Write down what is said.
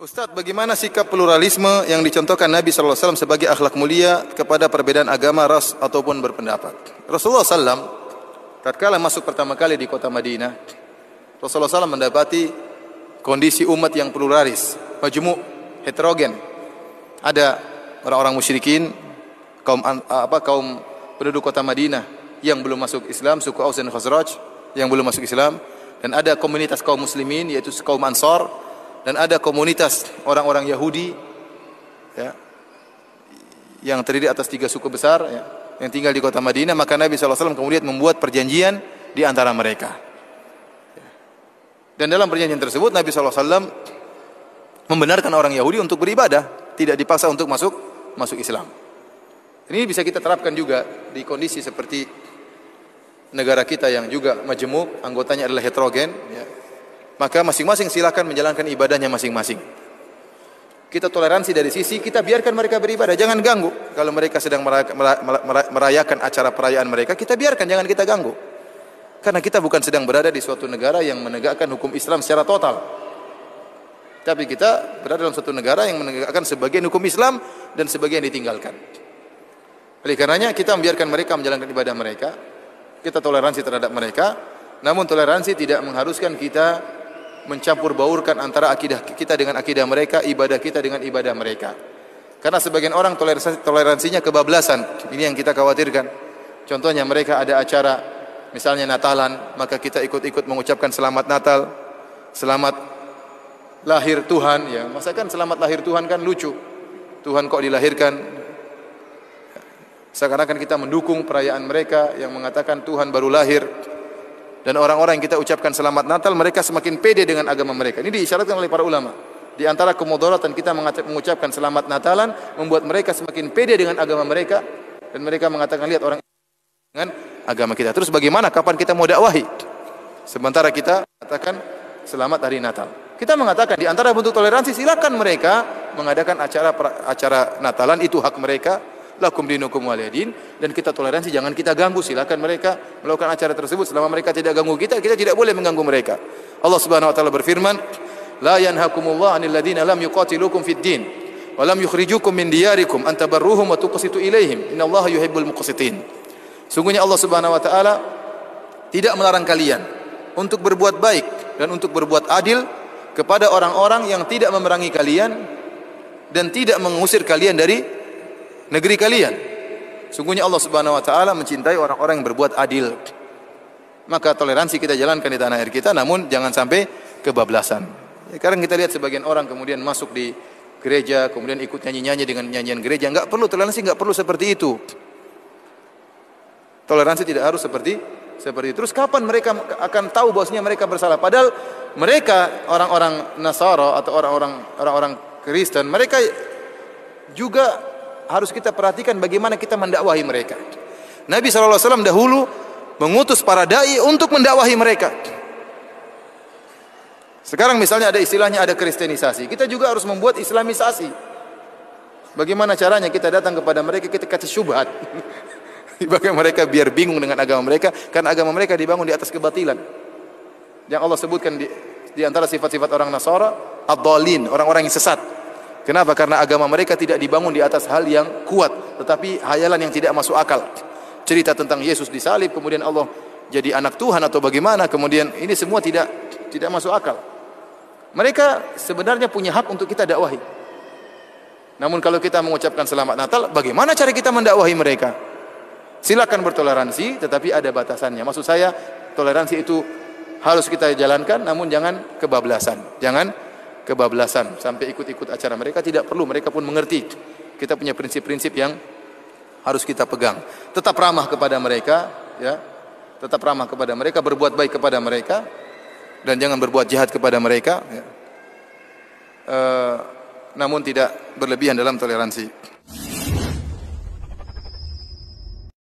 Ustadz, bagaimana sikap pluralisme yang dicontohkan Nabi SAW sebagai akhlak mulia kepada perbedaan agama, ras, ataupun berpendapat? Rasulullah SAW, tatkala masuk pertama kali di kota Madinah, Rasulullah SAW mendapati kondisi umat yang pluralis, majmu', heterogen. Ada orang-orang musyrikin, kaum penduduk kota Madinah yang belum masuk Islam, suku Aus dan Khazraj yang belum masuk Islam, dan ada komunitas kaum muslimin yaitu kaum Ansar, dan ada komunitas orang-orang Yahudi ya, yang terdiri atas 3 suku besar ya, yang tinggal di kota Madinah. Maka Nabi SAW kemudian membuat perjanjian di antara mereka. Dan dalam perjanjian tersebut Nabi SAW membenarkan orang Yahudi untuk beribadah, tidak dipaksa untuk masuk Islam. Ini bisa kita terapkan juga di kondisi seperti negara kita yang juga majemuk, anggotanya adalah heterogen ya. Maka masing-masing silakan menjalankan ibadahnya masing-masing. Kita toleransi dari sisi kita biarkan mereka beribadah, jangan ganggu. Kalau mereka sedang merayakan acara perayaan mereka, kita biarkan, jangan kita ganggu. Karena kita bukan sedang berada di suatu negara yang menegakkan hukum Islam secara total. Tapi kita berada dalam suatu negara yang menegakkan sebagian hukum Islam dan sebagian ditinggalkan. Oleh karenanya kita membiarkan mereka menjalankan ibadah mereka. Kita toleransi terhadap mereka. Namun toleransi tidak mengharuskan kita mencampur baurkan antara akidah kita dengan akidah mereka, ibadah kita dengan ibadah mereka. Karena sebagian orang toleransinya kebablasan. Ini yang kita khawatirkan. Contohnya mereka ada acara misalnya Natalan, maka kita ikut-ikut mengucapkan selamat Natal, selamat lahir Tuhan ya. Masakan selamat lahir Tuhan kan lucu. Tuhan kok dilahirkan? Seakan-akan kita mendukung perayaan mereka yang mengatakan Tuhan baru lahir. Dan orang-orang yang kita ucapkan selamat Natal, mereka semakin pede dengan agama mereka. Ini diisyaratkan oleh para ulama. Di antara kemudaratan kita mengucapkan selamat Natalan, membuat mereka semakin pede dengan agama mereka. Dan mereka mengatakan, lihat orang dengan agama kita. Terus bagaimana, kapan kita mau dakwahi? Sementara kita katakan selamat hari Natal. Kita mengatakan, di antara bentuk toleransi, silakan mereka mengadakan acara Natalan, itu hak mereka. Lakum dinukum waliyadin, dan kita toleransi, jangan kita ganggu. Silakan mereka melakukan acara tersebut selama mereka tidak ganggu kita tidak boleh mengganggu mereka. Allah Subhanahu wa taala berfirman, la yanhakumullah 'anil ladzina lam yuqatilukum fid din wa lam yukhrijukum min diyarikum an tabarruhum wa tuqsitu ilaihim innallaha yuhibbul muqsitin. Sungguhnya Allah Subhanahu wa taala tidak melarang kalian untuk berbuat baik dan untuk berbuat adil kepada orang-orang yang tidak memerangi kalian dan tidak mengusir kalian dari negeri kalian. Sungguhnya Allah Subhanahu wa taala mencintai orang-orang yang berbuat adil. Maka toleransi kita jalankan di tanah air kita, namun jangan sampai kebablasan. Sekarang kita lihat sebagian orang kemudian masuk di gereja, kemudian ikut nyanyi-nyanyi dengan nyanyian gereja. Enggak perlu, toleransi enggak perlu seperti itu. Toleransi tidak harus seperti itu. Terus kapan mereka akan tahu bahwasanya mereka bersalah? Padahal mereka orang-orang Nasara atau orang-orang Kristen, mereka juga harus kita perhatikan bagaimana kita mendakwahi mereka. Nabi SAW dahulu mengutus para dai untuk mendakwahi mereka. Sekarang misalnya ada istilahnya ada kristenisasi. Kita juga harus membuat islamisasi. Bagaimana caranya kita datang kepada mereka, kita kasih syubhat. Bagaimana mereka biar bingung dengan agama mereka, karena agama mereka dibangun di atas kebatilan. Yang Allah sebutkan di antara sifat-sifat orang Nasara, ad-dhalin, orang-orang yang sesat. Kenapa? Karena agama mereka tidak dibangun di atas hal yang kuat, tetapi hayalan yang tidak masuk akal. Cerita tentang Yesus disalib, kemudian Allah jadi anak Tuhan atau bagaimana, kemudian ini semua tidak masuk akal. Mereka sebenarnya punya hak untuk kita dakwahi. Namun kalau kita mengucapkan selamat Natal, bagaimana cara kita mendakwahi mereka? Silakan bertoleransi, tetapi ada batasannya. Maksud saya, toleransi itu harus kita jalankan, namun jangan kebablasan. Jangan kebablasan sampai ikut-ikut acara mereka, tidak perlu. Mereka pun mengerti kita punya prinsip-prinsip yang harus kita pegang. Tetap ramah kepada mereka ya. Tetap ramah kepada mereka, berbuat baik kepada mereka dan jangan berbuat jahat kepada mereka ya. Namun tidak berlebihan dalam toleransi.